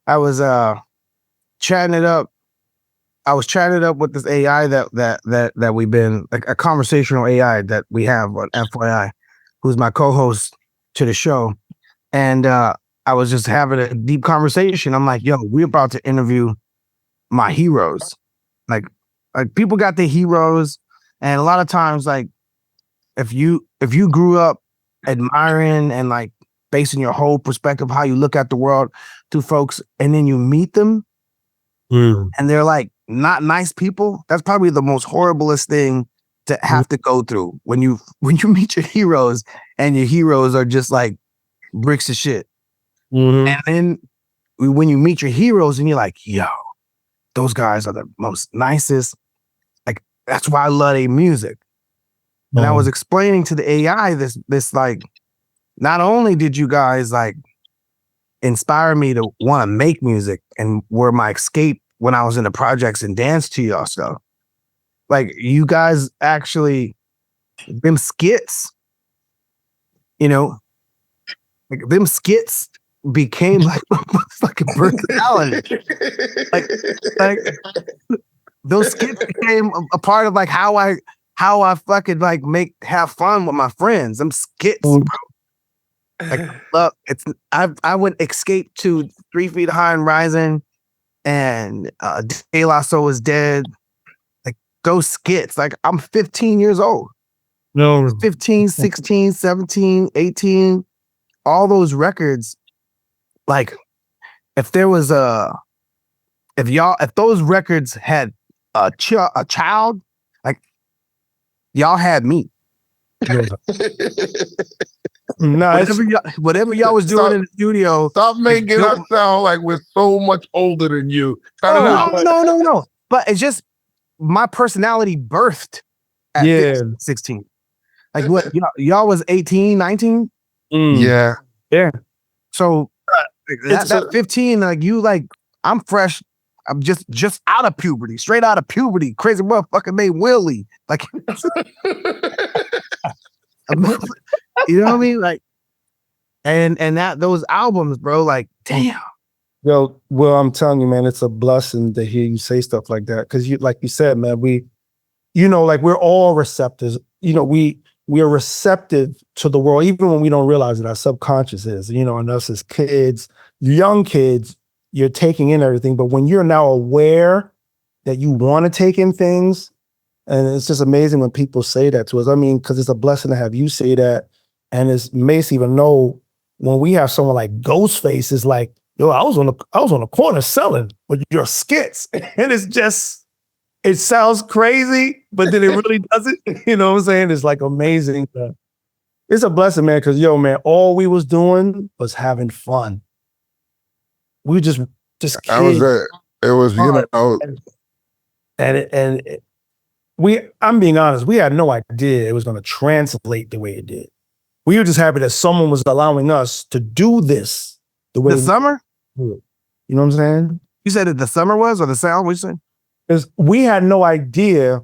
I was chatting it up. I was chatting it up with this AI that we've been like a conversational AI that we have on FYI, who's my co-host to the show, and I was just having a deep conversation. I'm like, yo, we're about to interview my heroes. Like, like people got their heroes, and a lot of times, like if you grew up admiring and like basing your whole perspective how you look at the world to folks, and then you meet them and they're like not nice people, that's probably the most horriblest thing to have to go through when you meet your heroes and your heroes are just like bricks of shit. And then when you meet your heroes and you're like, yo, those guys are the most nicest. Like that's why I love their music. And I was explaining to the AI this like, not only did you guys like inspire me to want to make music and were my escape when I was in the projects and dance to y'all stuff, like you guys actually, them skits, you know, like them skits became like fucking personality. like those skits became a part of like how I fucking like have fun with my friends. Them skits, bro. Like look, I would escape to 3 Feet High and Rising and De La Soul is Dead. Like those skits. Like I'm 15 years old. No. 15, 16, 17, 18. All those records. Like if there was if those records had a child, like y'all had me. No, whatever y'all was doing in the studio. Stop making us sound like we're so much older than you. Cut it out. No. But it's just my personality birthed at 15, 16. Like what y'all was 18, 19? Yeah. So that 15, like you like, I'm fresh. I'm just out of puberty, straight out of puberty. Crazy motherfucker made Willie. Like you know what I mean? Like, and that those albums, bro, like, damn. Yo, well, I'm telling you, man, it's a blessing to hear you say stuff like that. Cause you, like you said, man, like we're all receptors. We are receptive to the world, even when we don't realize it. Our subconscious is, and us as kids, young kids, you're taking in everything. But when you're now aware that you want to take in things, and it's just amazing when people say that to us. I mean, because it's a blessing to have you say that. And it's makes even know when we have someone like Ghostface is like, yo, I was on the corner selling with your skits. And it's just, it sounds crazy, but then it really doesn't. You know what I'm saying? It's like amazing. It's a blessing, man, because yo, man, all we was doing was having fun. We were just kids. That was it. It was, I'm being honest, we had no idea it was going to translate the way it did. We were just happy that someone was allowing us to do this the way. The summer? You know what I'm saying? You said it the summer was, or the sound? What you saying? Because we had no idea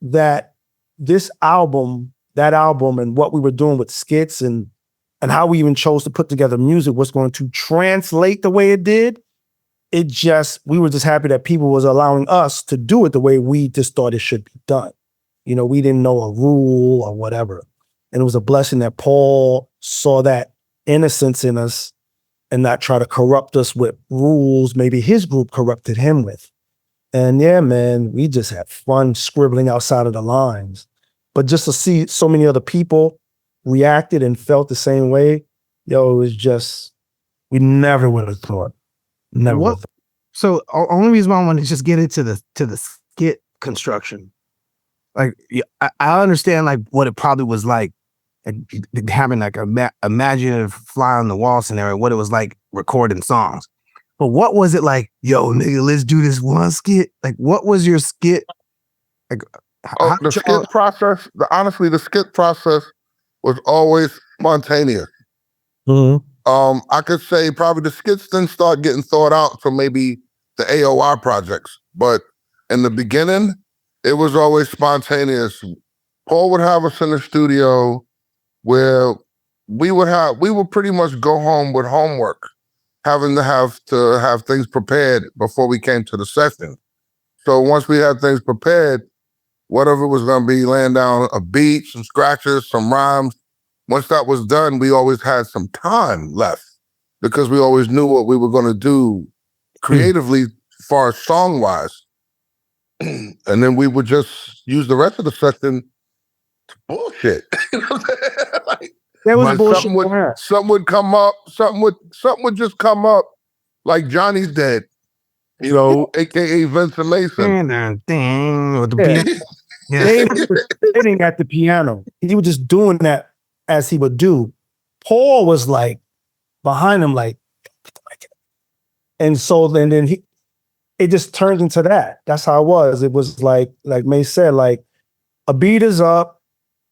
that that album and what we were doing with skits and how we even chose to put together music was going to translate the way it did. We were just happy that people was allowing us to do it the way we just thought it should be done. We didn't know a rule or whatever. And it was a blessing that Paul saw that innocence in us and not try to corrupt us with rules maybe his group corrupted him with. And yeah, man, we just had fun scribbling outside of the lines. But just to see so many other people reacted and felt the same way, yo, it was just, we never would have thought. Never would have thought. So only reason why I want to just get into the skit construction. Like I understand like what it probably was like having like a imaginative fly on the wall scenario, what it was like recording songs. But what was it like, yo, nigga, let's do this one skit? Like, what was your skit? Like, the skit process, honestly, the skit process was always spontaneous. I could say probably the skits didn't start getting thought out for maybe the AOR projects, but in the beginning, it was always spontaneous. Paul would have us in the studio where we would pretty much go home with homework having to have things prepared before we came to the session. So once we had things prepared, whatever was going to be, laying down a beat, some scratches, some rhymes. Once that was done, we always had some time left because we always knew what we were going to do creatively, as far as song wise. And then we would just use the rest of the session to bullshit. You know what I'm saying? Like, There was like bullshit. something would come up, something would just come up, like Johnny's Dead, you know, aka Vincent Mason. Ding, with the Yeah. piano. Yeah. Dave was sitting at the piano. He was just doing that as he would do. Paul was like behind him, like, and so then it just turned into that. That's how it was. It was like May said, like, a beat is up.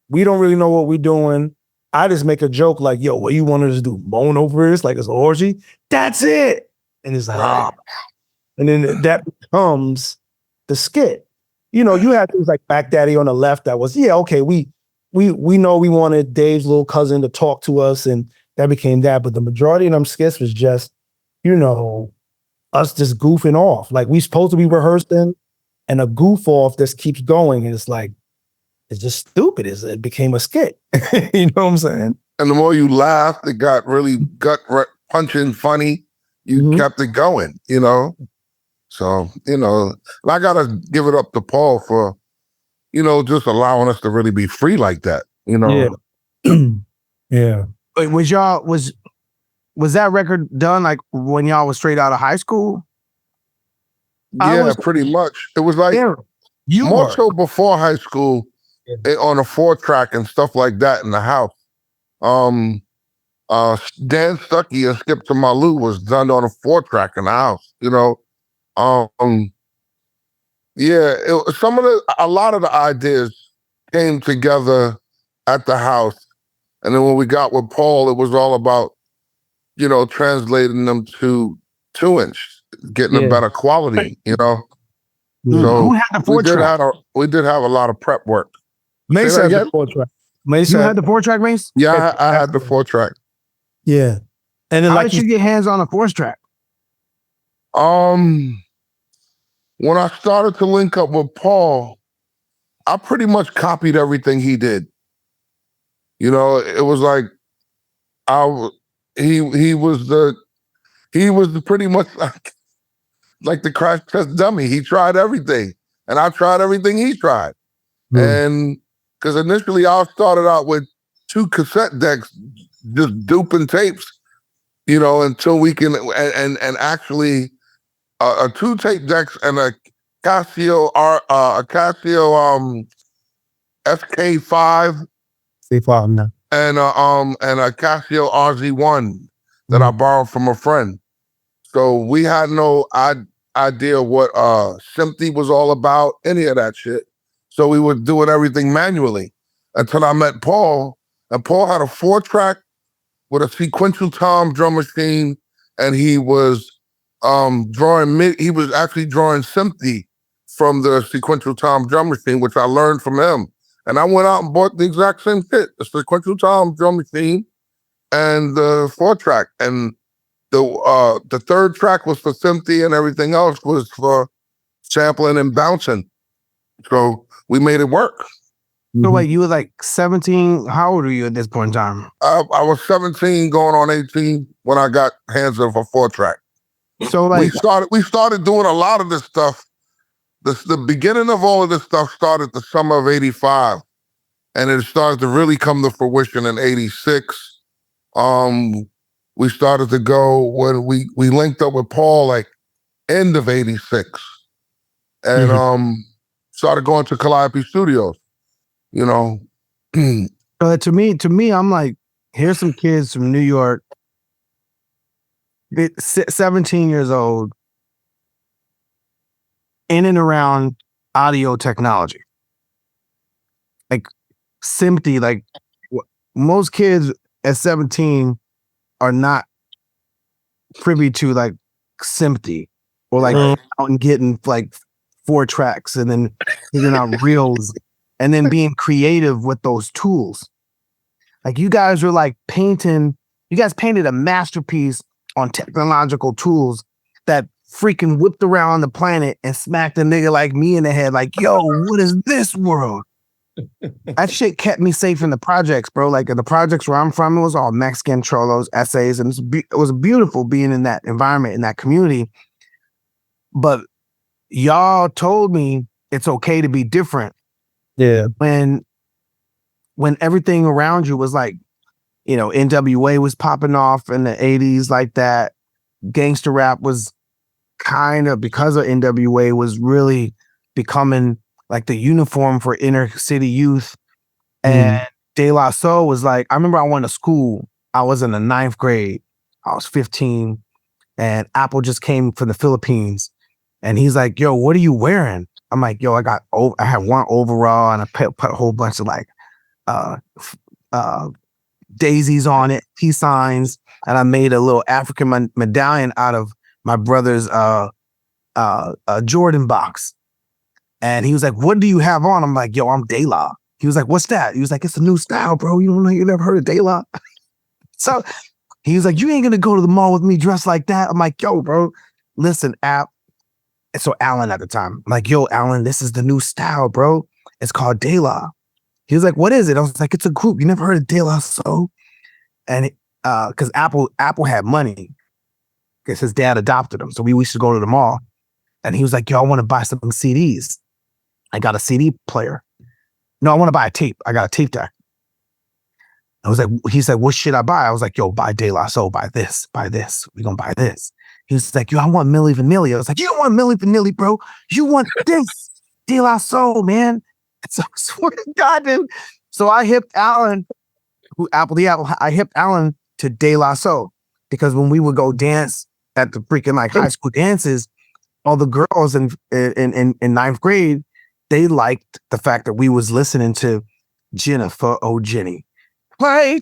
We don't really know what we're doing. I just make a joke like, yo, what you want us to do? Moan over this like it's an orgy? That's it. And it's like, Right. And then that becomes the skit. You know, you had things like Back Daddy on the left that was, yeah, okay, we know we wanted Dave's little cousin to talk to us, and that became that. But the majority of them skits was just, you know, us just goofing off. Like, we supposed to be rehearsing, and a goof off just keeps going, and it's like, it's just stupid. It became a skit. You know what I'm saying? And the more you laughed, it got really gut punching funny. You kept it going, you know? So, you know, and I got to give it up to Paul for, you know, just allowing us to really be free like that, you know? Yeah. Yeah. Wait, was that record done like when y'all was straight out of high school? Yeah, pretty much. It was like more so before high school, on a 4-track and stuff like that in the house. Dan Stuckey and Skip to Malou was done on a 4-track in the house, you know? Yeah, a lot of the ideas came together at the house. And then when we got with Paul, it was all about, you know, translating them to 2-inch, getting a better quality, you know? So who had the 4-track? We did have a lot of prep work. Mace had the 4-track. You had the 4-track, Mace? Yeah, I had the 4-track. Yeah. And then how did you get hands on a 4-track? When I started to link up with Paul, I pretty much copied everything he did. You know, it was like he was pretty much like the crash test dummy. He tried everything, and I tried everything he tried. And because initially I started out with 2 cassette decks, just duping tapes, you know, until we can and actually a 2 tape decks and a Casio SK5 and a Casio RZ1 that I borrowed from a friend. So we had no idea what Sympathy was all about, any of that shit. So we were doing everything manually until I met Paul, and Paul had a 4-track with a sequential tom drum machine, and he was he was actually drawing Sympathy from the sequential tom drum machine, which I learned from him. And I went out and bought the exact same shit, the sequential tom drum machine and the 4-track. And the 3rd track was for Sympathy, and everything else was for sampling and bouncing. So we made it work. So wait, you were like 17. How old were you at this point in time? I was 17 going on 18 when I got hands on a 4-track. So like we started doing a lot of this stuff. The beginning of all of this stuff started the summer of 85, and it started to really come to fruition in 86. We started to go when we linked up with Paul like end of 86, and started going to Calliope Studios, you know. to me, I'm like, here's some kids from New York, 17 years old, in and around audio technology. Like Sympathy, like most kids at 17 are not privy to like Sympathy or like out and getting like 4 tracks and then figuring out reels and then being creative with those tools. Like you guys were like you guys painted a masterpiece on technological tools that freaking whipped around the planet and smacked a nigga like me in the head, like, yo, what is this world? That shit kept me safe in the projects, bro. Like in the projects where I'm from, it was all Mexican cholos, essays, and it was beautiful being in that environment, in that community. But y'all told me it's okay to be different. Yeah. When everything around you was like, you know, NWA was popping off in the 80s like that. Gangster rap was kind of, because of NWA, was really becoming like the uniform for inner city youth. And De La Soul was like, I remember I went to school. I was in the 9th grade. I was 15 and Apple just came from the Philippines. And he's like, yo, what are you wearing? I'm like, yo, I had one overall and I put a whole bunch of like daisies on it, peace signs. And I made a little African medallion out of my brother's Jordan box. And he was like, what do you have on? I'm like, yo, I'm De La. He was like, what's that? He was like, it's a new style, bro. You don't know, you never heard of De La? So he was like, you ain't gonna go to the mall with me dressed like that. I'm like, yo, bro, listen, App. And so Alan at the time, I'm like, yo, Alan, this is the new style, bro. It's called De La. He was like, what is it? I was like, it's a group. You never heard of De La Soul? And because Apple had money, because his dad adopted him. So we used to go to the mall. And he was like, yo, I want to buy some CDs. I got a CD player. No, I want to buy a tape. I got a tape deck. I was like, he said, what should I buy? I was like, yo, buy De La Soul, buy this. We're going to buy this. He was like, yo, I want Milli Vanilli. I was like, you don't want Milli Vanilli, bro. You want this De La Soul, man. And so I swear to God, dude. So I hipped Alan, I hipped Alan to De La Soul, because when we would go dance at the freaking like high school dances, all the girls in 9th grade, they liked the fact that we was listening to Jennifer, oh Jenny. Play.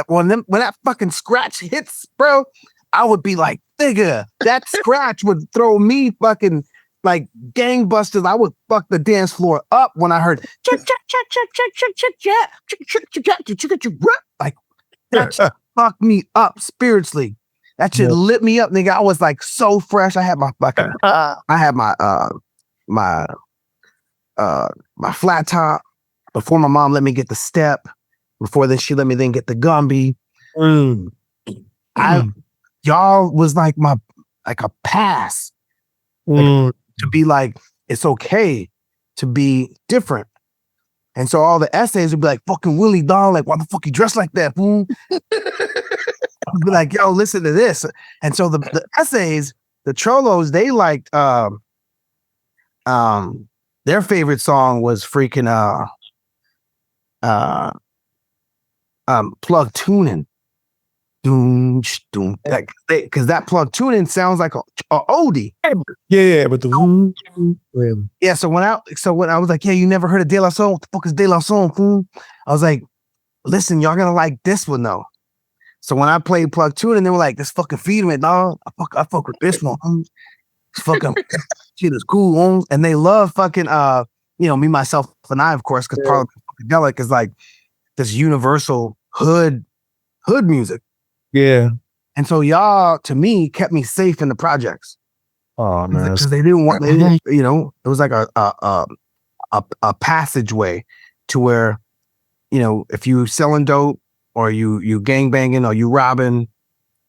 When that fucking scratch hits, bro, I would be like, nigga, that scratch would throw me fucking like gangbusters. I would fuck the dance floor up when I heard like that shit fucked me up spiritually. That shit lit me up, nigga. I was like so fresh. I had my fucking my flat top before my mom let me get the step. Before then, she let me then get the Gumby. Y'all was like a pass to be like, it's okay to be different. And so all the essays would be like, fucking Willie, dog, like, why the fuck you dressed like that, fool? I'd be like, yo, listen to this. And so the essays, the Cholos, they liked their favorite song was freaking plug tuning. Doom, doom, like, because that plug tuning sounds like a oldie. Yeah, but so when I was like, yeah, you never heard of De La Soul? What the fuck is De La Soul, fool? I was like, listen, y'all gonna like this one though. So when I played plug tuning, they were like, this fucking feed me, dog. I fuck with this one. It's fucking shit is cool, and they love fucking me, myself, and I, of course, because part of Funkadelic is like this universal hood music. Yeah. And so y'all, to me, kept me safe in the projects. Oh man, because they didn't want, it was like a passageway to where, if you selling dope or you gang banging or you robbing,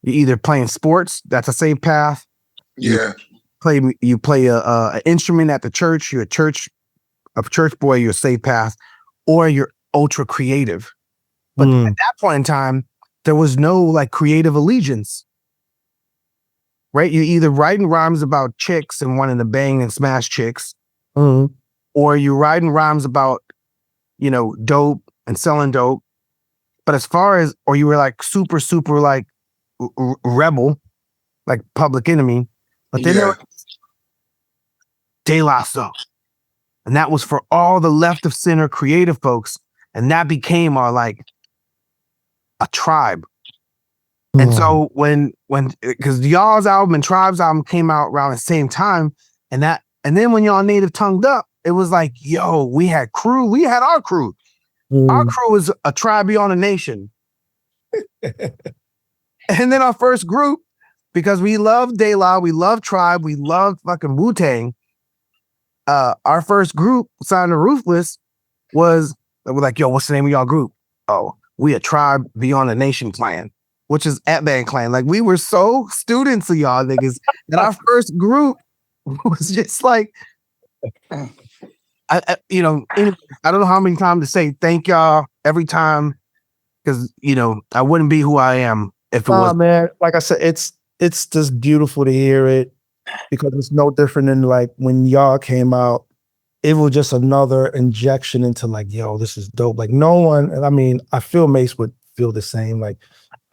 you either playing sports, that's a safe path. Yeah. You play a instrument at the church. You're a church boy. You're a safe path, or you're ultra creative. But at that point in time, there was no like creative allegiance, right? You're either writing rhymes about chicks and wanting to bang and smash chicks, or you're writing rhymes about, dope and selling dope. But as far as, or you were like super, super like rebel, like Public Enemy, but then there was De La Soul. And that was for all the left of center creative folks. And that became our like a tribe. And so because y'all's album and Tribe's album came out around the same time, and then when y'all Native Tongued Up, it was like, yo, we had our crew. Our crew is a tribe beyond a nation. And then our first group, because we love De La, we love Tribe, we love fucking Wu-Tang. Our first group signed to Ruthless we're like, yo, what's the name of y'all group? Oh, we a Tribe Beyond a Nation clan, which is Ant-Man clan. Like, we were so students of y'all niggas that our first group was just like, I don't know how many times to say thank y'all every time, because I wouldn't be who I am if it was. Man, like I said, it's just beautiful to hear it, because it's no different than like when y'all came out. It was just another injection into like, yo, this is dope. Like no one, and I mean, I feel Mace would feel the same. Like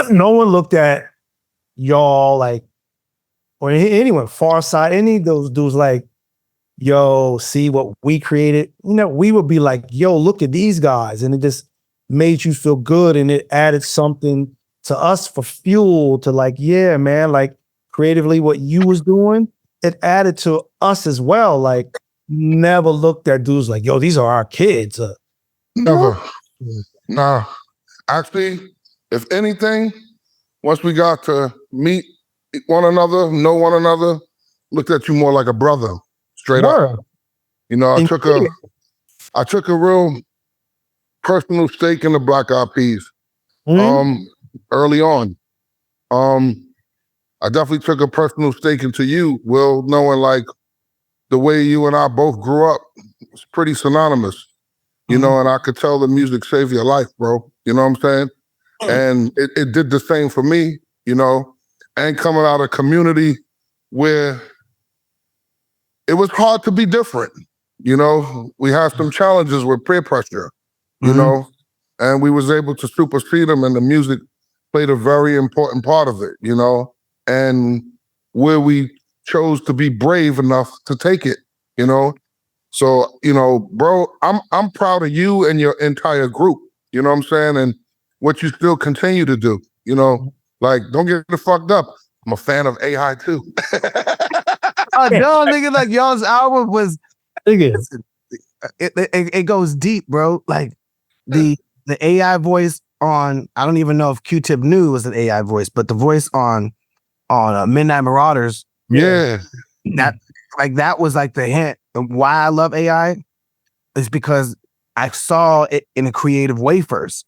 no one looked at y'all like, or anyone, Farside, any of those dudes like, yo, see what we created. We would be like, yo, look at these guys. And it just made you feel good. And it added something to us for fuel to like, yeah, man, like creatively what you was doing, it added to us as well. Like never looked at dudes like, yo, these are our kids. Never. Nah. Actually, if anything, once we got to meet one another, know one another, looked at you more like a brother, straight up. I took a real personal stake in the Black Eyed Peas early on. I definitely took a personal stake into you, Will, knowing like the way you and I both grew up was pretty synonymous, and I could tell the music saved your life, bro. You know what I'm saying? And it did the same for me, and coming out of a community where it was hard to be different. We had some challenges with peer pressure, and we was able to supersede them, and the music played a very important part of it, and where we chose to be brave enough to take it, So, bro, I'm proud of you and your entire group, you know what I'm saying? And what you still continue to do, like, don't get it fucked up. I'm a fan of AI too. No, nigga, like y'all's album was, it goes deep, bro. Like the AI voice on, I don't even know if Q-Tip knew it was an AI voice, but the voice on Midnight Marauders. Yeah. That was like the hint of why I love AI is because I saw it in a creative way first.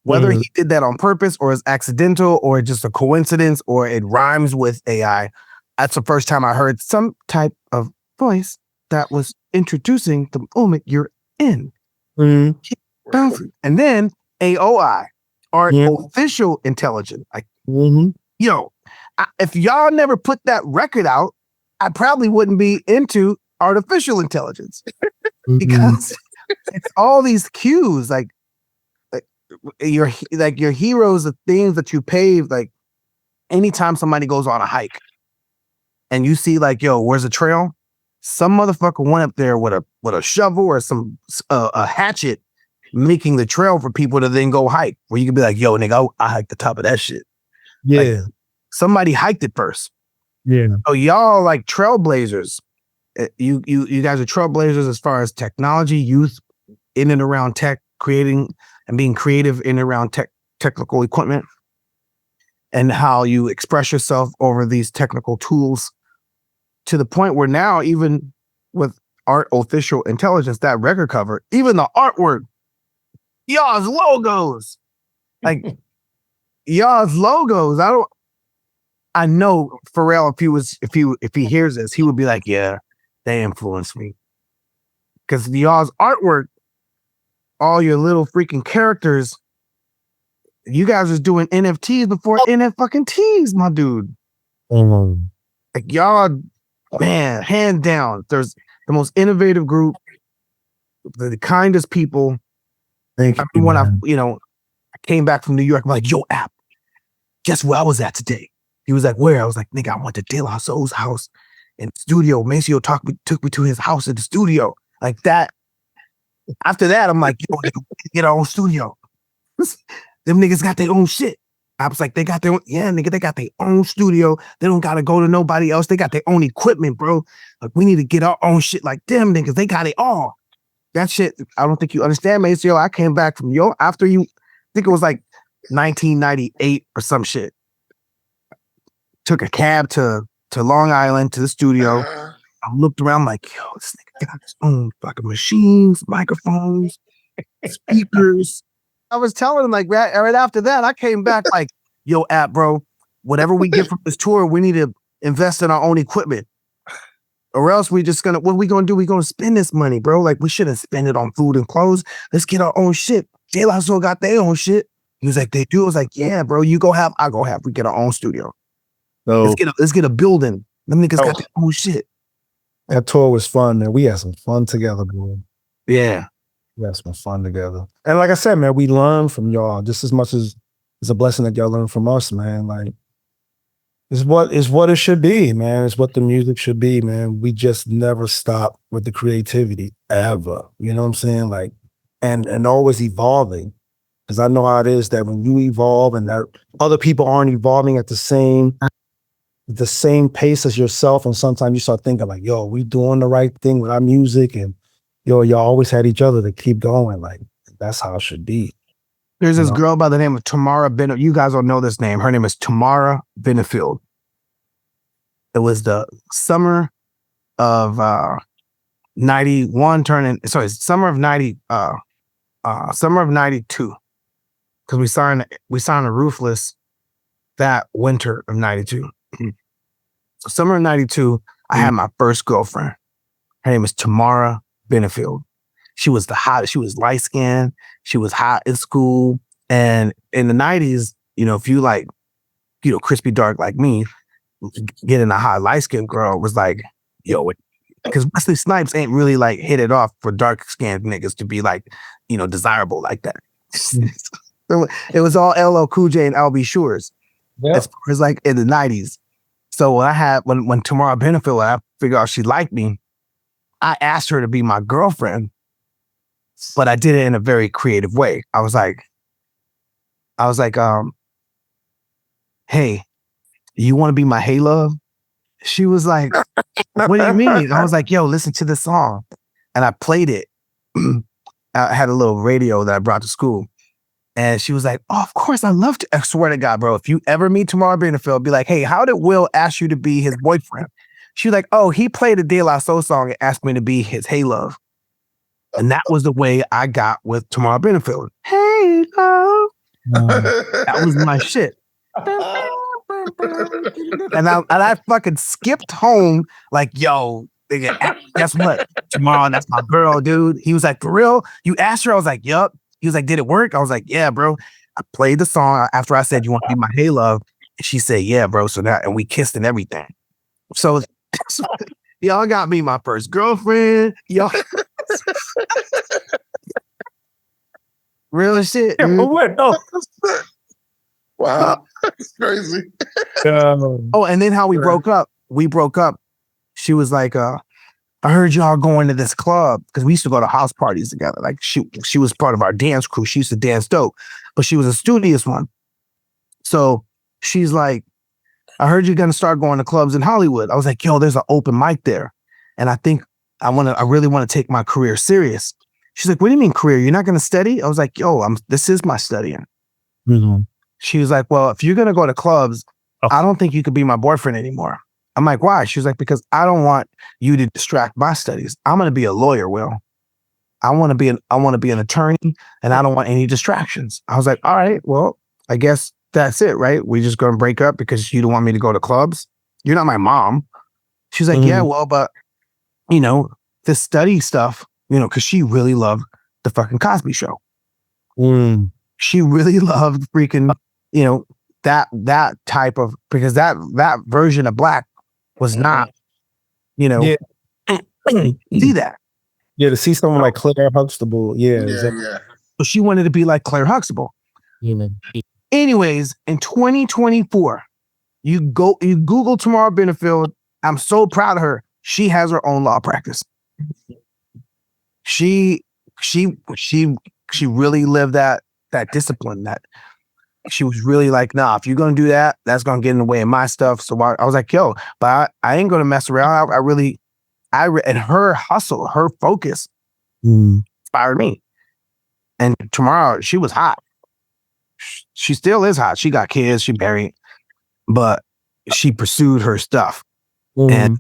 Whether he did that on purpose or is accidental or just a coincidence or it rhymes with AI, that's the first time I heard some type of voice that was introducing the moment you're in. And then AOI, artificial intelligence. Like, yo, if y'all never put that record out, I probably wouldn't be into artificial intelligence because it's all these cues, like your heroes, the things that you pave. Like anytime somebody goes on a hike and you see like, yo, where's the trail? Some motherfucker went up there with a shovel or some a hatchet, making the trail for people to then go hike. Where you can be like, yo, nigga, I hiked the top of that shit. Yeah, like, somebody hiked it first. Yeah. Oh, y'all like trailblazers. You guys are trailblazers as far as technology, youth in and around tech, creating and being creative in and around technical equipment, and how you express yourself over these technical tools to the point where now, even with artificial intelligence, that record cover, even the artwork, y'all's logos, like y'all's logos. I know Pharrell, if he hears this, he would be like, yeah, they influenced me. Because y'all's artwork, all your little freaking characters, you guys was doing NFTs before NFTs, my dude. Like y'all, man, hands down, there's the most innovative group, the kindest people. Thank you. When I came back from New York, I'm like, yo, App, guess where I was at today? He was like, where? I was like, nigga, I went to De La Soul's house in the studio. Maceo took me to his house in the studio. Like that. After that, I'm like, yo, nigga, we get our own studio. Them niggas got their own shit. I was like, they got their own, they got their own studio. They don't gotta go to nobody else. They got their own equipment, bro. Like, we need to get our own shit like them niggas. They got it all. that shit, I don't think you understand, Maceo. I came back from after you, I think it was like 1998 or some shit. Took a cab to Long Island to the studio. I looked around like, yo, this nigga got his own fucking machines, microphones, speakers. I was telling him like right after that, I came back like, yo, bro, whatever we get from this tour, we need to invest in our own equipment. Or else what are we gonna do? We gonna spend this money, bro. Like we shouldn't spend it on food and clothes. Let's get our own shit. De La Soul got their own shit. He was like, they do. I was like, yeah, bro, you go have, I go have. We get our own studio. So let's get a building. Them niggas got their own shit. That tour was fun, man. We had some fun together, bro. Yeah. We had some fun together. And like I said, man, we learned from y'all just as much as it's a blessing that y'all learn from us, man. Like, it's what it should be, man. It's what the music should be, man. We just never stop with the creativity ever. You know what I'm saying? Like, and always evolving. Because I know how it is that when you evolve and that other people aren't evolving at the same pace as yourself, and sometimes you start thinking like, yo, we doing the right thing with our music, and y'all always had each other to keep going. Like, that's how it should be. There's this girl by the name of Tamara Benefield. You guys don't know this name. Her name is Tamara Benefield. It was the summer of 91 summer of 92. Because we signed a Ruthless that winter of 92. So summer of 92, I had my first girlfriend. Her name is Tamara Benefield. She was the hottest. She was light skinned. She was hot in school. And in the 90s, if you like, crispy dark like me, getting a hot light skinned girl was like, yo, because Wesley Snipes ain't really like hit it off for dark skinned niggas to be like, desirable like that. It was all LL Cool J and LB Shores. Yep. As far as like in the 90s. So when Tamara Benefield, I figured out she liked me, I asked her to be my girlfriend, but I did it in a very creative way. I was like, hey, you want to be my hey love? She was like, what do you mean? I was like, yo, listen to this song. And I played it. I had a little radio that I brought to school. And she was like, oh, of course, I love to. I swear to God, bro, if you ever meet Tamara Benefield, be like, hey, how did Will ask you to be his boyfriend? She was like, oh, he played a De La Soul song and asked me to be his hey love. And that was the way I got with Tamara Benefield. Hey love. That was my shit. And I fucking skipped home like, yo, nigga, guess what? Tomorrow, that's my girl, dude. He was like, for real? You asked her? I was like, yup. He was like, did it work? I was like, yeah, bro. I played the song after I said, you want to be my hey love? And she said, yeah, bro. So that, and we kissed and everything. So y'all got me my first girlfriend. Y'all. Real shit. Yeah, what? Oh. Wow. That's crazy. Oh, and then how we broke up. We broke up. She was like, I heard y'all going to this club, because we used to go to house parties together. Like she was part of our dance crew. She used to dance dope, but she was a studious one. So she's like, I heard you're gonna start going to clubs in Hollywood. I was like, yo, there's an open mic there. And I think I really want to take my career serious. She's like, what do you mean career? You're not gonna study? I was like, yo, this is my studying. Mm-hmm. She was like, well, if you're gonna go to clubs, I don't think you could be my boyfriend anymore. I'm like, why? She was like, because I don't want you to distract my studies. I'm gonna be a lawyer, Will. I want to be an attorney, and I don't want any distractions. I was like, all right, well, I guess that's it, right? We just gonna break up because you don't want me to go to clubs. You're not my mom. She's like, yeah, well, but the study stuff, because she really loved the fucking Cosby Show. She really loved freaking, that type of, because that version of Black was not, see that. Yeah, to see someone like Claire Huxtable. Yeah. So she wanted to be like Claire Huxtable. Anyways, in 2024, you Google Tamara Benefield. I'm so proud of her. She has her own law practice. She really lived that discipline. That she was really like, nah, if you're gonna do that, that's gonna get in the way of my stuff. So I was like, yo, but I ain't gonna mess around. And her hustle, her focus inspired me. And tomorrow, she was hot. She still is hot. She got kids. She married, but she pursued her stuff, and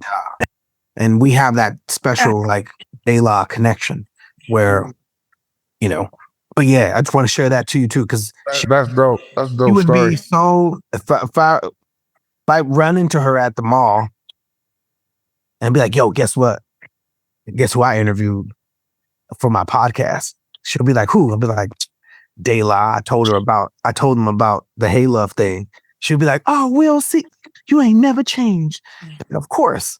we have that special like De-La connection where, you know. But yeah, I just want to share that to you too, because that's dope. That's dope. She would story. be so if I run into her at the mall and be like, "Yo, guess what? Guess who I interviewed for my podcast?" She'll be like, "Who?" I'll be like, De-La. I told him about the Hey Love thing. She'll be like, "Oh, Will, see, you ain't never changed." And of course.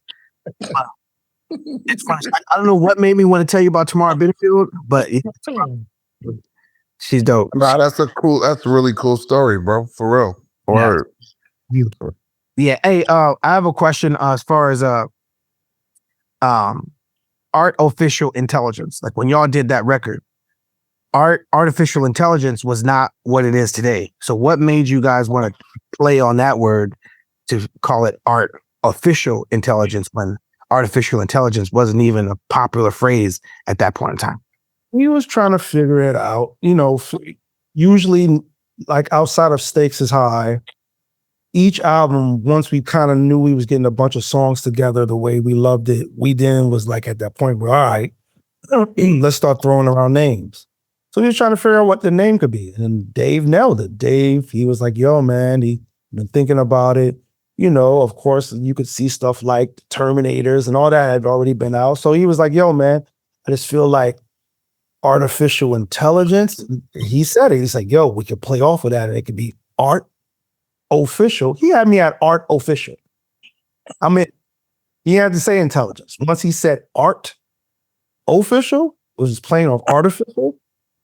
It's funny. I don't know what made me want to tell you about Tamara Benfield, but she's dope. Nah, that's a really cool story, bro. For real. Word. Beautiful. Yeah. Hey, I have a question as far as artificial intelligence. Like when y'all did that record, artificial intelligence was not what it is today. So what made you guys want to play on that word to call it artificial intelligence when artificial intelligence wasn't even a popular phrase at that point in time? He was trying to figure it out. You know, usually like outside of Stakes is High, each album, once we kind of knew we was getting a bunch of songs together the way we loved it, we then was like at that point where, all right, let's start throwing around names. So he was trying to figure out what the name could be. And Dave nailed it. Dave, he was like, yo, man, he been thinking about it. You know, of course, you could see stuff like Terminators and all that had already been out. So he was like, yo, man, I just feel like artificial intelligence. He said it. He's like, yo, we could play off of that and it could be art official. He had me at art official. I mean, he had to say intelligence. Once he said art official, was just playing off artificial.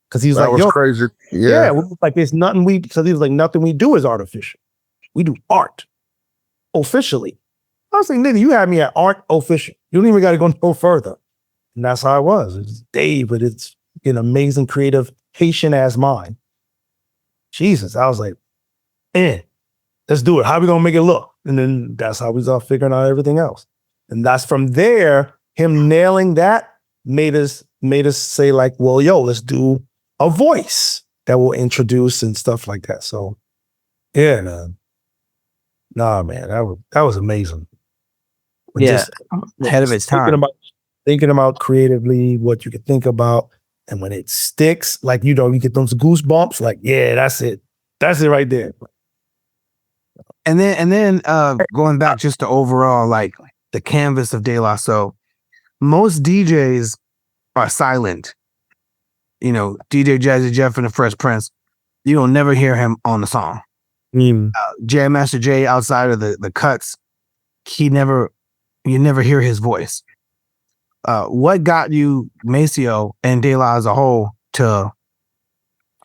Because he was that like, was yo, crazy. Yeah, like there's nothing so he was like, nothing we do is artificial. We do art officially. I was like, nigga, you had me at art official. You don't even got to go no further. And that's how it was. It's Dave, but it's an amazing, creative, Haitian ass mind. Jesus, I was like, let's do it. How we gonna make it look? And then that's how we start figuring out everything else. And that's from there, him nailing that made us say like, well, yo, let's do a voice that will introduce and stuff like that. So yeah, man. Nah, man, that was amazing. Just ahead of its time. Thinking about creatively what you could think about. And when it sticks, like, you know, you get those goosebumps, like, yeah, that's it. That's it right there. And then going back just to overall, like the canvas of De La Soul, most DJs are silent. You know, DJ Jazzy Jeff and the Fresh Prince, you don't never hear him on the song. Jam Master Jay, outside of the cuts, you never hear his voice. What got you, Maceo, and De La as a whole to,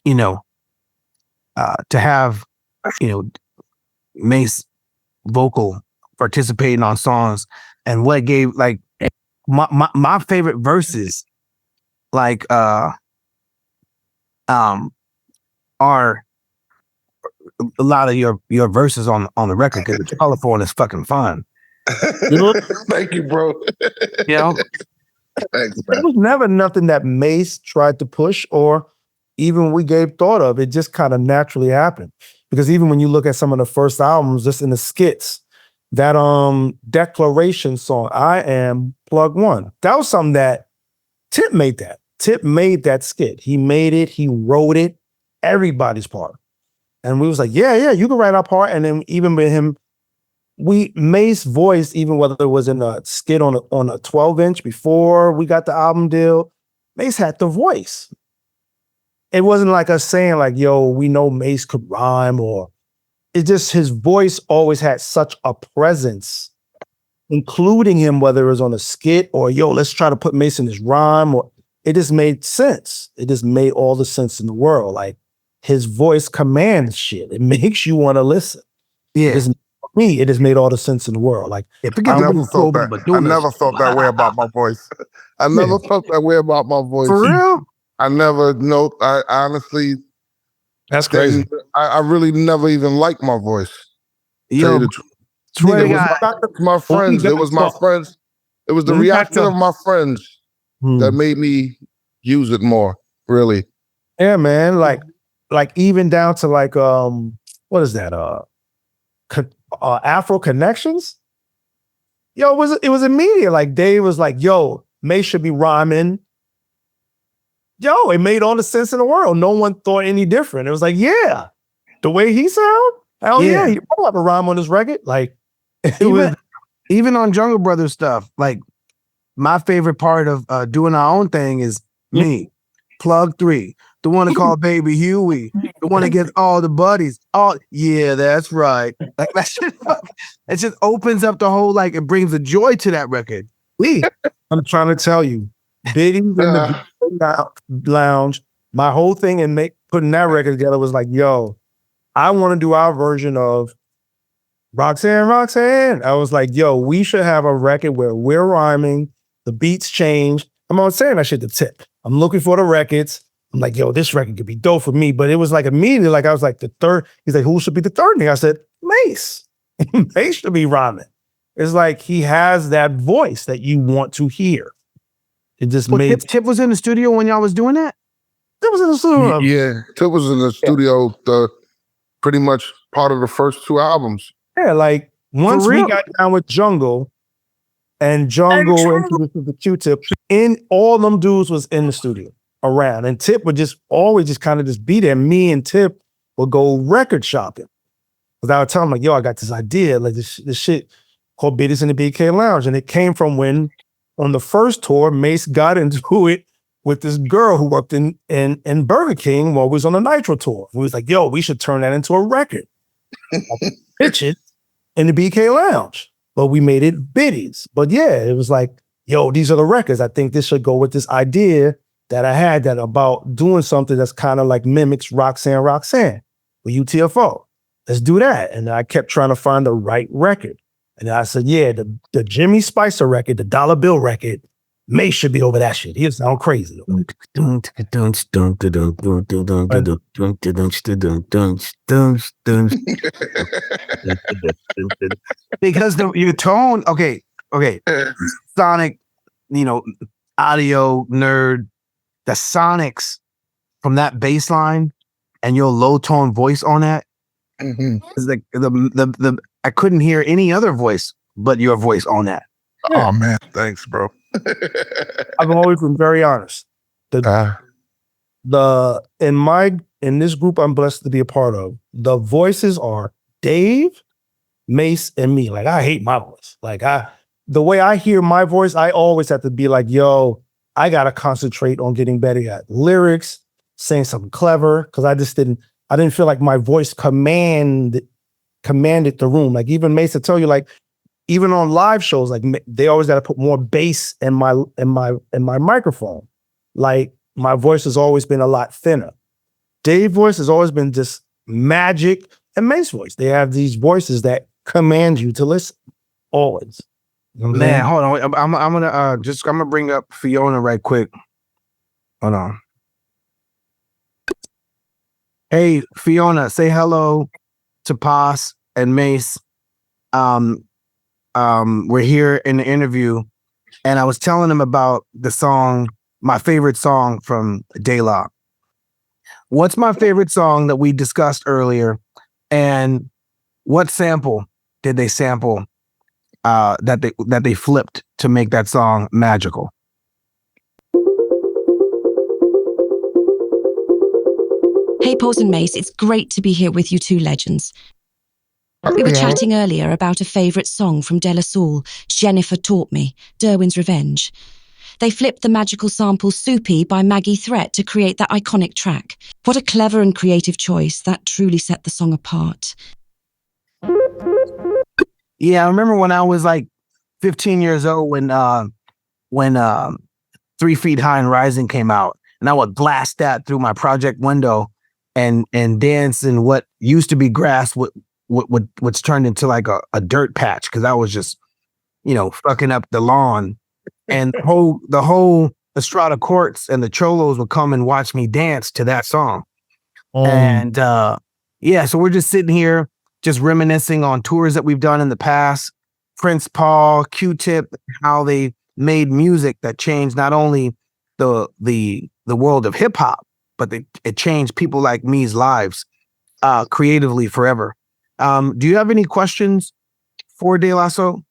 you know, to have, you know, Mace vocal participating on songs, and what gave like my favorite verses, like are a lot of your verses on the record, because it's colorful and it's fucking fun. You know? Thank you, bro. You know, thanks, man. There was never nothing that Mace tried to push or even we gave thought of. It just kind of naturally happened. Because even when you look at some of the first albums, just in the skits, that Declaration song, I Am Plug One, that was something that Tip made that. Tip made that skit. He made it, he wrote it, everybody's part. And we was like, yeah, you can write our part. And then even with him, Mace voice, even whether it was in a skit on a 12-inch before we got the album deal, Mace had the voice. It wasn't like us saying like, yo, we know Mace could rhyme, or it just, his voice always had such a presence, including him, whether it was on a skit or, yo, let's try to put Mace in his rhyme, or it just made sense. It just made all the sense in the world. Like, his voice commands shit. It makes you want to listen. Yeah. Me, it has made all the sense in the world. Like, I never felt that way about my voice. I never felt that way about my voice. For real? I never know. I honestly, that's crazy. I really never even liked my voice. Yo, it was my friends. It was my friends. It was the reaction of my friends that made me use it more, really. Yeah, man. Like even down to like what is that? Afro Connections. Yo, it was immediate. Like Dave was like, yo, May should be rhyming. Yo, it made all the sense in the world. No one thought any different. It was like, yeah, the way he sound, hell yeah, he probably have a rhyme on his record. Like even on Jungle Brothers stuff, like my favorite part of doing our own thing is me, Plug 3, the one to call Baby Huey, the one that gets all the buddies. Oh, yeah, that's right. Like that shit, it just opens up the whole, like, it brings a joy to that record. I'm trying to tell you, Biddy's in the lounge. My whole thing in putting that record together was like, yo, I want to do our version of Roxanne. I was like, yo, we should have a record where we're rhyming, the beats change. I'm not saying that shit to Tip. I'm looking for the records. I'm like, yo, this record could be dope for me. But it was like immediately, like I was like, the third. He's like, who should be the third nigga? I said, Mace. Mace should be rhyming. It's like he has that voice that you want to hear. It just made Tip was in the studio when y'all was doing that? Tip was in the studio. Yeah, Tip was in the studio pretty much part of the first 2 albums. Yeah, like once we got down with Jungle and introduced the Q-Tip, all them dudes was in the studio around. And Tip would just always just kind of just be there. Me and Tip would go record shopping. Because I would tell him like, yo, I got this idea, like this shit called Biddies in the BK Lounge. And it came from when on the first tour, Mace got into it with this girl who worked in Burger King while we was on the Nitro tour. We was like, yo, we should turn that into a record. Pitch it in the BK Lounge. But we made it Biddies. But yeah, it was like, yo, these are the records. I think this should go with this idea that I had that about doing something that's kind of like mimics Roxanne with UTFO. Let's do that. And I kept trying to find the right record. And I said, yeah, the Jimmy Spicer record, the Dollar Bill record, May should be over that shit. He'll sound crazy. Because your tone, okay. Sonic, audio nerd, the sonics from that bass line and your low tone voice on that is like the I couldn't hear any other voice but your voice on that. Yeah. Oh man, thanks, bro. I've always been very honest. In this group I'm blessed to be a part of, the voices are Dave, Mace, and me. Like I hate my voice. Like the way I hear my voice, I always have to be like, yo, I gotta concentrate on getting better at lyrics, saying something clever, because I didn't feel like my voice commanded the room. Like even Mace will tell you, like even on live shows, like they always got to put more bass in my microphone. Like my voice has always been a lot thinner. Dave's voice has always been just magic, and Mace's voice. They have these voices that command you to listen. Always. You know Man, hold on. I'm gonna bring up Fiona right quick. Hold on. Hey, Fiona, say hello to Paz and Mace. We're here in the interview, and I was telling them about the song, my favorite song from Daylock. What's my favorite song that we discussed earlier, and what sample did they sample that they flipped to make that song magical? Hey, Pause and Mace, it's great to be here with you two legends. We were chatting earlier about a favourite song from De La Soul, Jennifer Taught Me, Derwin's Revenge. They flipped the magical sample Soupy by Maggie Threat to create that iconic track. What a clever and creative choice. That truly set the song apart. Yeah, I remember when I was like 15 years old when 3 Feet High and Rising came out, and I would blast that through my project window and dance in what used to be grass, what's turned into like a dirt patch, because I was just, fucking up the lawn. And the whole Estrada Courts and the Cholos would come and watch me dance to that song. And so we're just sitting here, just reminiscing on tours that we've done in the past. Prince Paul, Q-Tip, how they made music that changed not only the the world of hip hop, but it changed people like me's lives creatively forever. Do you have any questions for De La Soul?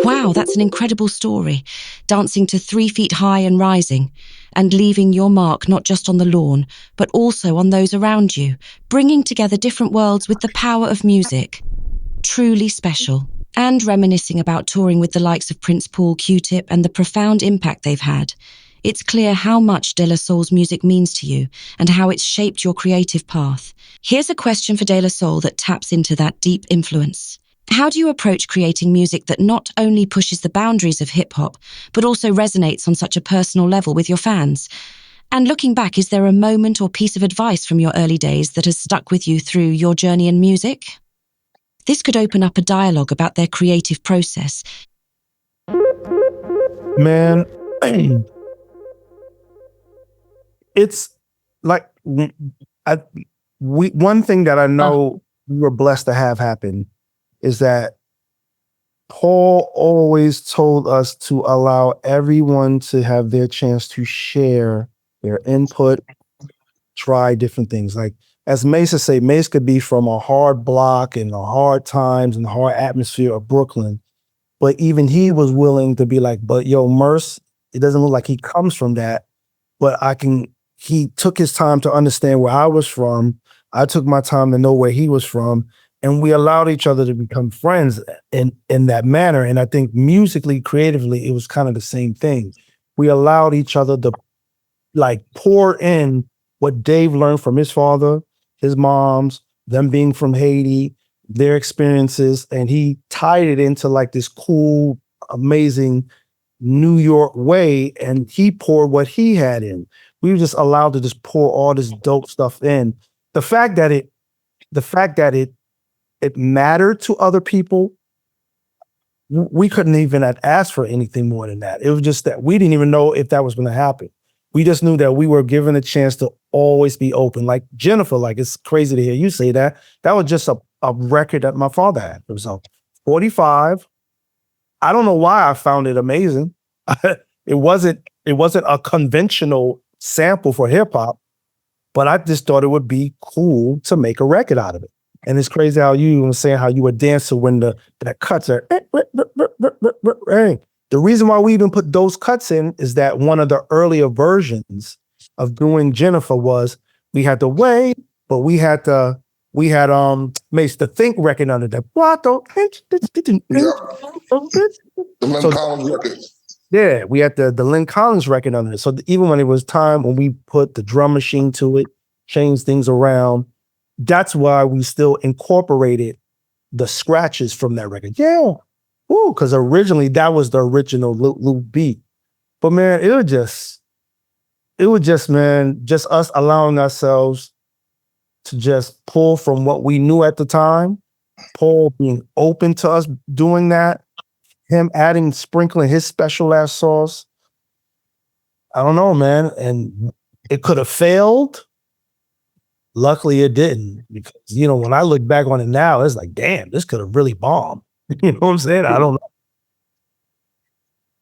Wow, that's an incredible story. Dancing to 3 feet high and rising, and leaving your mark not just on the lawn, but also on those around you, bringing together different worlds with the power of music. Truly special. And reminiscing about touring with the likes of Prince Paul, Q-Tip, and the profound impact they've had. It's clear how much De La Soul's music means to you and how it's shaped your creative path. Here's a question for De La Soul that taps into that deep influence. How do you approach creating music that not only pushes the boundaries of hip-hop, but also resonates on such a personal level with your fans? And looking back, is there a moment or piece of advice from your early days that has stuck with you through your journey in music? This could open up a dialogue about their creative process. Man, it's like one thing that I know we were blessed to have happen is that Paul always told us to allow everyone to have their chance to share their input, try different things. Like as Mace would say, Mace could be from a hard block and the hard times and the hard atmosphere of Brooklyn. But even he was willing to be like, but yo, Merce, it doesn't look like he comes from that. But he took his time to understand where I was from. I took my time to know where he was from. And we allowed each other to become friends in that manner. And I think musically, creatively, it was kind of the same thing. We allowed each other to like pour in what Dave learned from his father, his moms, them being from Haiti, their experiences. And he tied it into like this cool, amazing New York way. And he poured what he had in. We were just allowed to just pour all this dope stuff in. The fact that it mattered to other people, we couldn't even have asked for anything more than that. It was just that we didn't even know if that was going to happen. We just knew that we were given a chance to always be open. Like Jennifer, like it's crazy to hear you say that. That was just a record that my father had. It was 45. I don't know why I found it amazing. It wasn't a conventional sample for hip hop, but I just thought it would be cool to make a record out of it. And it's crazy how you were saying how you would dance to when that cuts are. The reason why we even put those cuts in is that one of the earlier versions of doing Jennifer was we had the way, but we had Mace the Think record under that. The Lynn Collins record. Yeah, we had the Lynn Collins record under it. So even when it was time when we put the drum machine to it, changed things around, that's why we still incorporated the scratches from that record. Yeah. Ooh, because originally that was the original loop beat. But man, it was just, man, just us allowing ourselves to just pull from what we knew at the time. Paul being open to us doing that. Him sprinkling his special ass sauce. I don't know, man. And it could have failed. Luckily, it didn't, because, when I look back on it now, it's like, damn, this could have really bombed. You know what I'm saying? I don't know.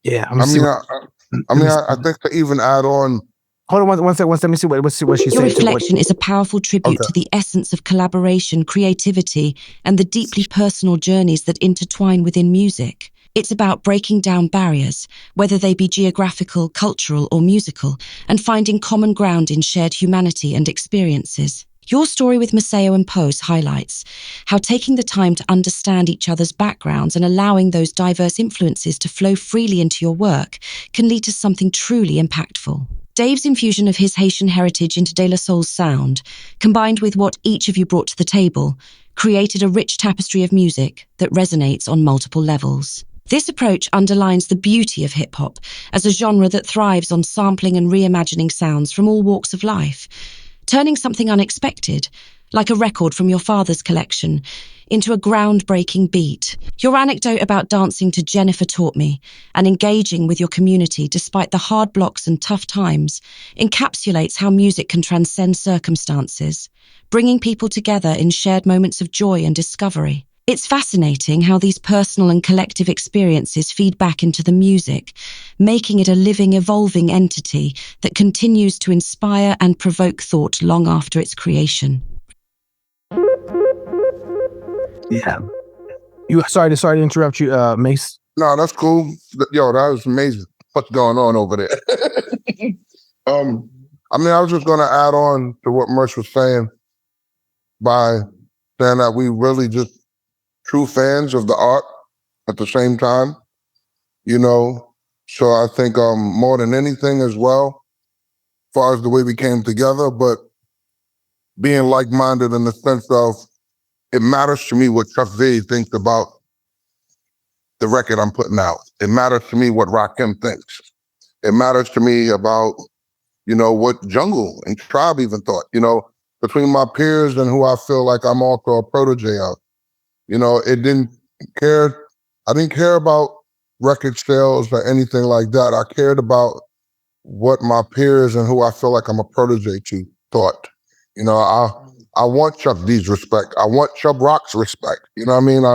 Yeah. I think to even add on. Hold on one second. Let me see what she said. Your reflection is a powerful tribute to the essence of collaboration, creativity, and the deeply personal journeys that intertwine within music. It's about breaking down barriers, whether they be geographical, cultural, or musical, and finding common ground in shared humanity and experiences. Your story with Maceo and Pose highlights how taking the time to understand each other's backgrounds and allowing those diverse influences to flow freely into your work can lead to something truly impactful. Dave's infusion of his Haitian heritage into De La Soul's sound, combined with what each of you brought to the table, created a rich tapestry of music that resonates on multiple levels. This approach underlines the beauty of hip-hop as a genre that thrives on sampling and reimagining sounds from all walks of life, turning something unexpected, like a record from your father's collection, into a groundbreaking beat. Your anecdote about dancing to Jennifer Taught Me and engaging with your community despite the hard blocks and tough times encapsulates how music can transcend circumstances, bringing people together in shared moments of joy and discovery. It's fascinating how these personal and collective experiences feed back into the music, making it a living, evolving entity that continues to inspire and provoke thought long after its creation. Yeah. Sorry to interrupt you, Mace. No, that's cool. Yo, that was amazing. What's going on over there? I mean, I was just going to add on to what Merch was saying by saying that we really just true fans of the art at the same time, you know. So I think more than anything as well, as far as the way we came together, but being like-minded in the sense of it matters to me what Chuck V thinks about the record I'm putting out. It matters to me what Rakim thinks. It matters to me about, you know, what Jungle and Tribe even thought, you know, between my peers and who I feel like I'm also a protege of. You know, I didn't care about record sales or anything like that. I cared about what my peers and who I feel like I'm a protege to thought. You know, I want Chuck D's respect. I want Chubb Rock's respect. You know what I mean?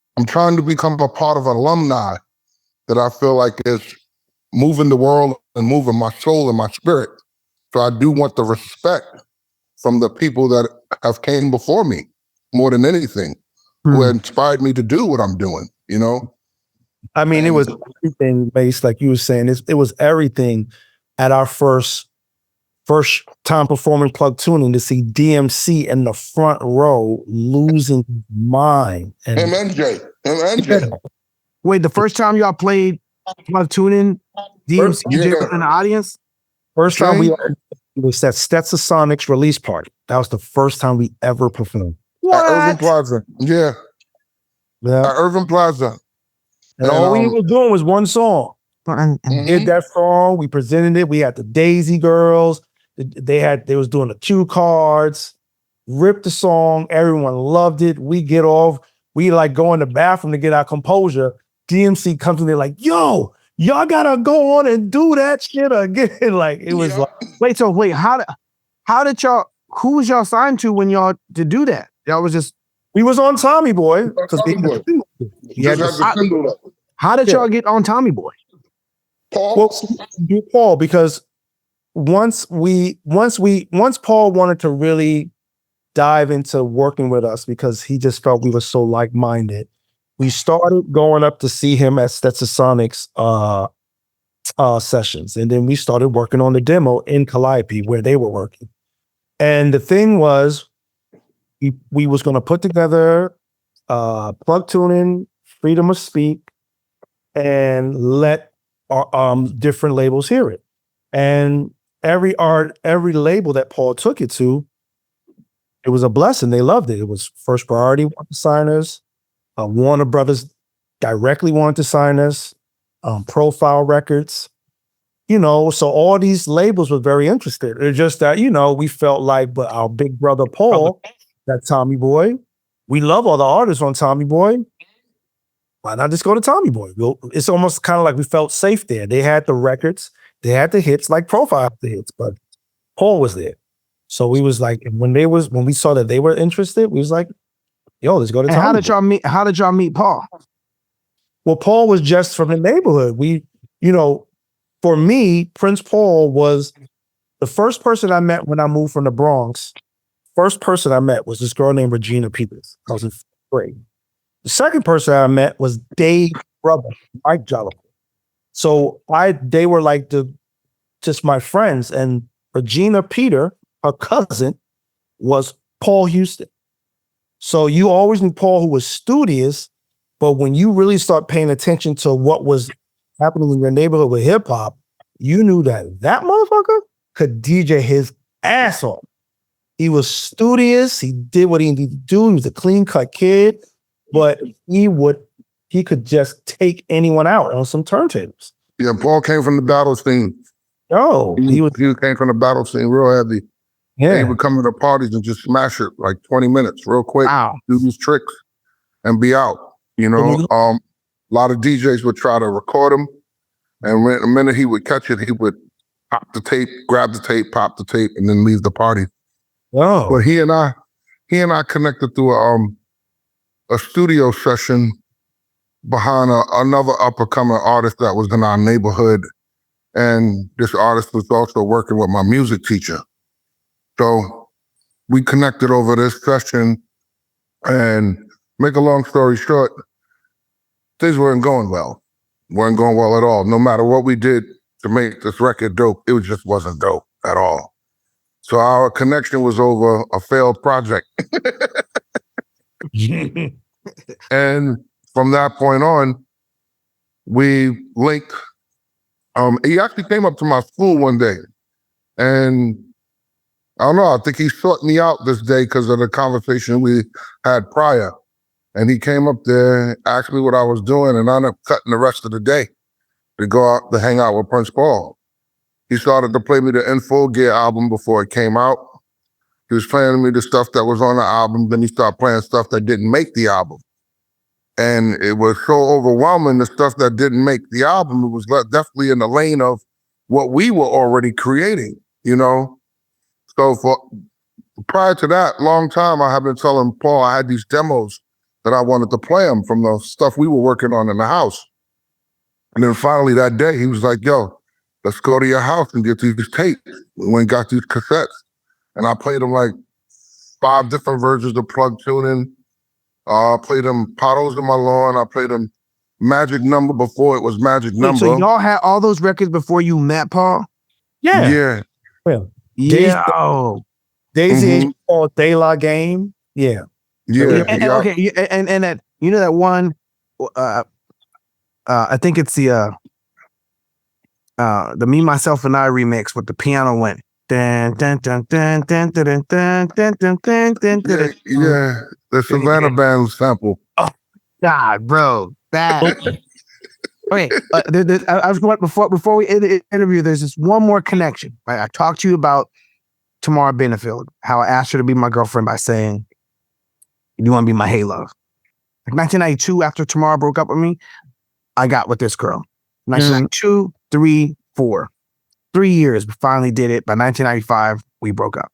I'm trying to become a part of an alumni that I feel like is moving the world and moving my soul and my spirit. So I do want the respect from the people that have came before me more than anything, who inspired me to do what I'm doing, you know? I mean, it was everything based, like you were saying, it was everything at our first time performing Plug Tuning to see DMC in the front row losing his mind. And MJ. Wait, the first time y'all played Plug Tuning, DMC was in the audience? First time it was that Stetsasonics release party. That was the first time we ever performed. What? At Irving Plaza. Yeah. At Irving Plaza. And all we were doing was one song. Did that song, we presented it. We had the Daisy Girls. They was doing the cue cards, ripped the song. Everyone loved it. We get off. We like go in the bathroom to get our composure. DMC comes in there like, yo, y'all gotta go on and do that shit again. Like it was like, wait, how did y'all, who was y'all signed to when y'all to do that? Y'all was just, we was on Tommy Boy. How did y'all get on Tommy Boy? Paul, because once Paul wanted to really dive into working with us because he just felt we were so like-minded, we started going up to see him at Stetsasonics sessions. And then we started working on the demo in Calliope where they were working. And the thing was, we was going to put together Plug Tuning, Freedom of Speak, and let our different labels hear it. And every label that Paul took it to, it was a blessing. They loved it. It was First Priority wanted to sign us. Warner Brothers directly wanted to sign us. Profile Records. You know, so all these labels were very interested. It's just that, you know, we felt like, but our big brother Paul, that Tommy Boy, we love all the artists on Tommy Boy. Why not just go to Tommy Boy? It's almost kind of like we felt safe there. They had the records, they had the hits, like Profile had the hits, but Paul was there. So we was like, when we saw that they were interested, we was like, yo, let's go to Tommy Boy. How did y'all meet Paul? Well, Paul was just from the neighborhood. For me, Prince Paul was the first person I met when I moved from the Bronx. First person I met was this girl named Regina Peters. I was in 5th grade. The second person I met was Dave's brother, Mike Jolliver. So they were like just my friends. And Regina Peter, her cousin, was Paul Houston. So you always knew Paul, who was studious, but when you really start paying attention to what was happening in your neighborhood with hip hop, you knew that motherfucker could DJ his ass off. He was studious. He did what he needed to do. He was a clean cut kid, but he could just take anyone out on some turntables. Yeah, Paul came from the battle scene. Oh, he came from the battle scene real heavy. Yeah, he would come to the parties and just smash it like 20 minutes, real quick. Wow. Do these tricks and be out. You know, a lot of DJs would try to record him, and the minute he would catch it, he would pop the tape, grab the tape, pop the tape, and then leave the party. Oh, but he and I he and I connected through a studio session behind another up-and-coming artist that was in our neighborhood. And this artist was also working with my music teacher. So we connected over this session, and make a long story short, things weren't going well. Weren't going well at all. No matter what we did to make this record dope, it just wasn't dope at all. So our connection was over a failed project. And from that point on, we linked. He actually came up to my school one day, and I don't know, I think he sought me out this day because of the conversation we had prior. And he came up there, asked me what I was doing, and I ended up cutting the rest of the day to go out to hang out with Prince Paul. He started to play me the In Full Gear album before it came out. He was playing me the stuff that was on the album, then he started playing stuff that didn't make the album. And it was so overwhelming, the stuff that didn't make the album, it was definitely in the lane of what we were already creating, you know? So prior to that, long time, I have been telling Paul I had these demos that I wanted to play him from the stuff we were working on in the house. And then finally that day, he was like, yo, let's go to your house and get these tapes. We went and got these cassettes. And I played them like 5 different versions of Plug Tuning. I played them Potholes in My Lawn. I played them Magic Number before it was Magic Number. So y'all had all those records before you met Paul? Yeah. Yeah. Well, Yeah. Daisy H. Paul De La Game. Yeah. Yeah. And okay, and that, you know that one, I think it's the Me, Myself, and I remix with the piano went dun dun dun dun dun dun dun dun dun dun dun dun. Yeah. The Savannah Band sample. Oh God, bro, that. Okay, I was going before we end the interview. There's this one more connection. Right, I talked to you about Tamara Benefield, how I asked her to be my girlfriend by saying, "You want to be my hey love?" Like 1992, after Tamara broke up with me, I got with this girl. 1992, 3, 4, 3 years. We finally did it. By 1995, we broke up.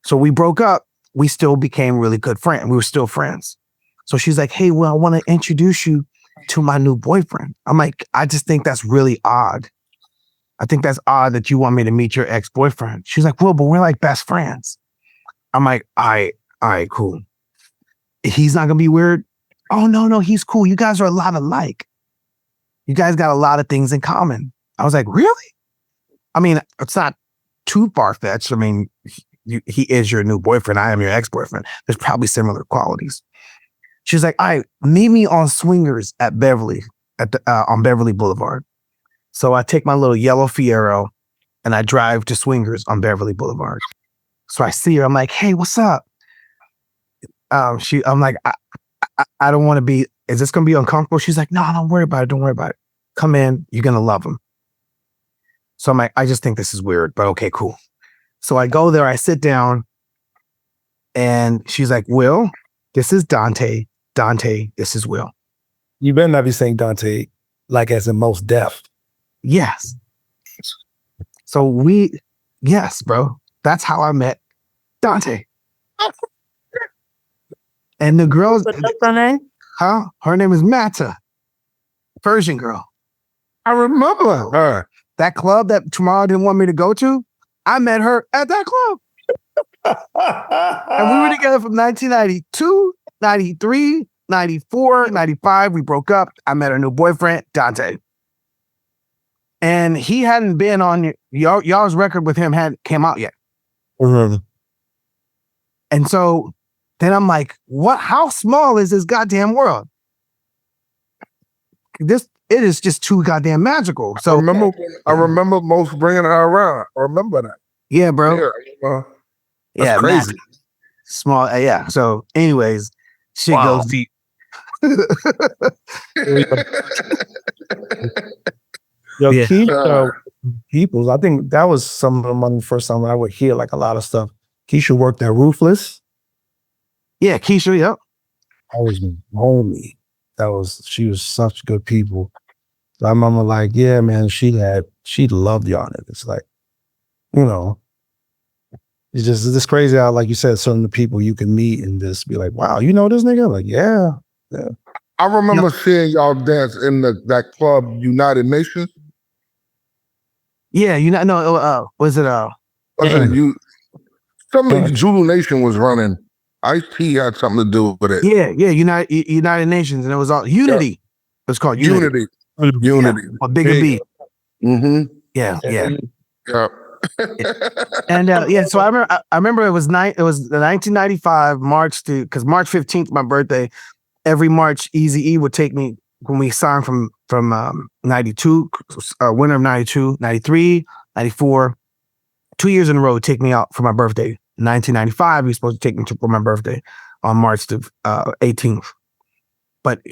So we broke up. We still became really good friends. We were still friends. So she's like, "Hey, well, I want to introduce you to my new boyfriend." I'm like, I just think that's really odd. I think that's odd that you want me to meet your ex-boyfriend. She's like, "Well, but we're like best friends." I'm like, all right, cool. He's not gonna be weird. Oh, no, he's cool. You guys are a lot alike. You guys got a lot of things in common. I was like, really? I mean, it's not too far-fetched. I mean, he is your new boyfriend. I am your ex-boyfriend. There's probably similar qualities. She's like, all right, meet me on Swingers at Beverly, on Beverly Boulevard. So I take my little yellow Fiero and I drive to Swingers on Beverly Boulevard. So I see her. I'm like, hey, what's up? I'm like, I don't want to be, is this going to be uncomfortable? She's like, no, don't worry about it. Don't worry about it. Come in. You're going to love him. So I'm like, I just think this is weird, but okay, cool. So I go there, I sit down, and she's like, Will, this is Dante. Dante, this is Will. You better not be saying Dante like as in most deaf. Yes. So yes, bro. That's how I met Dante. And the girl, What's her name? huh? Her name is Mata. Persian girl. I remember her. That club that Tamara didn't want me to go to, I met her at that club. And we were together from 1992, 93, 94, 95. We broke up. I met her new boyfriend, Dante. And he hadn't been on y'all's record with him came out yet. Mm-hmm. And so then I'm like, how small is this goddamn world? It is just too goddamn magical. So I remember most bringing her around. I remember that. Yeah, bro. That's crazy. Magic. Small, yeah. So anyways, shit goes deep. Yo, Keisha Peoples, I think that was some of the first time I would hear like a lot of stuff. Keisha worked at Ruthless. Yeah, Keisha, yep. Always been homie. She was such good people. So I remember like, yeah, man, she loved y'all niggas. Like, you know, It's just crazy how, like you said, some of the people you can meet and just be like, wow, you know this nigga? Like, yeah. I remember seeing y'all dance in that club, United Nations. Yeah, was it You? Something Zulu Nation was running. Ice-T had something to do with it. Yeah, United Nations, and it was all Unity. Yeah. It was called Unity. Unity. Or Bigger B. Mm-hmm. Yeah. Yeah. And so I remember it was 1995 March because March 15th, my birthday. Every March, Eazy-E would take me when we signed from 92, winter of 92, 93, 94. 2 years in a row, would take me out for my birthday. 1995, he was supposed to take me for my birthday on March the 18th. But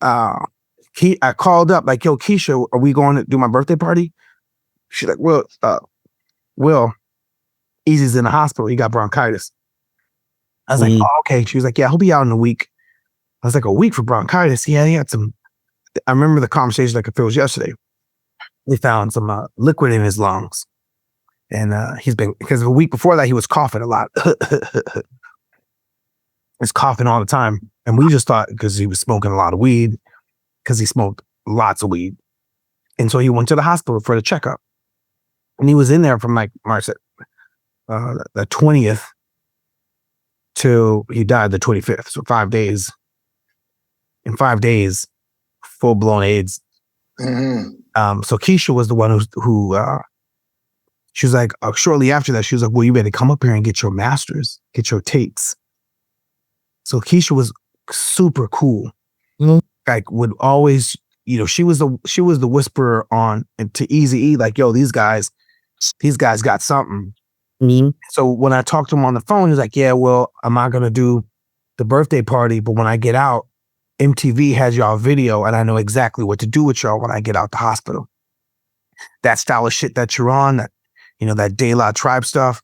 I called up like, yo, Keisha, are we going to do my birthday party? She's like, Will, Easy's in the hospital. He got bronchitis. I was like, oh, okay. She was like, yeah, he'll be out in a week. I was like, a week for bronchitis? Yeah, he had some. I remember the conversation like if it was yesterday. They found some liquid in his lungs. And he's been, because a week before that, he was coughing a lot. He's coughing all the time. And we just thought because he was smoking a lot of weed, because he smoked lots of weed. And so he went to the hospital for the checkup. And he was in there from like March the 20th till he died the 25th. So 5 days. In 5 days, full-blown AIDS. Mm-hmm. So Keisha was the one who she was like, shortly after that, she was like, well, you better come up here and get your masters, get your tapes. So Keisha was super cool. Mm-hmm. Like would always, she was the whisperer on to Eazy-E, like, yo, these guys got something. Mm-hmm. So when I talked to him on the phone, he was like, yeah, well, I'm not going to do the birthday party, but when I get out, MTV has y'all video and I know exactly what to do with y'all when I get out the hospital. That style of shit that you're on, that, that De La Tribe stuff,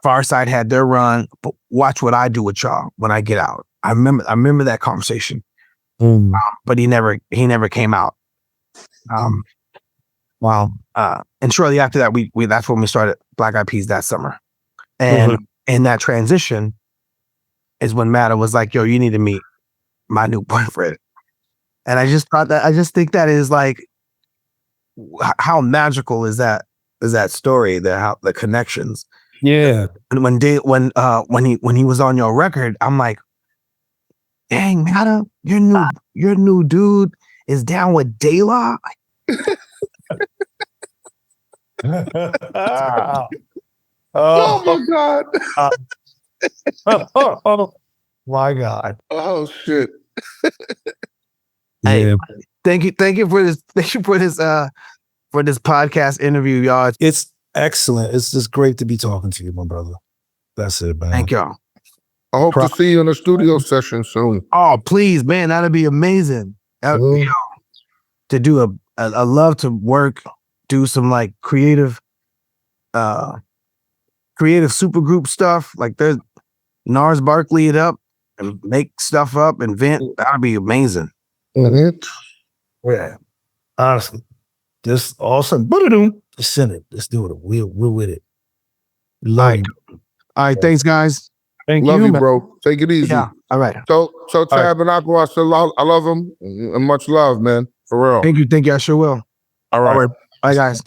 Farside had their run, but watch what I do with y'all when I get out. I remember that conversation. But he never came out. And shortly after that, we that's when we started Black Eyed Peas that summer. And in that transition is when Matta was like, yo, you need to meet my new boyfriend. And I just think that is like, how magical is that story, the connections. Yeah. And when he was on your record, I'm like, dang, Matta, your new dude is down with De La. Oh my God. Oh my God. Oh shit. Hey, thank you for this. Thank you for this podcast interview, y'all. It's excellent. It's just great to be talking to you, my brother. That's it, man. Thank y'all. I hope to see you in a studio session soon. Oh, please, man, that'd be amazing. To do I love to work, do some like creative super group stuff. Like there's Nars Barkley it up and make stuff up, invent. That'd be amazing. Mm-hmm. Yeah, honestly, just awesome. Just send it. Let's do it. We're with it. Love you. All right, thanks, guys. Love you, bro. Take it easy. Yeah. All right. So Tabernacle, I love him and much love, man. For real. Thank you. I sure will. All right. Bye, guys.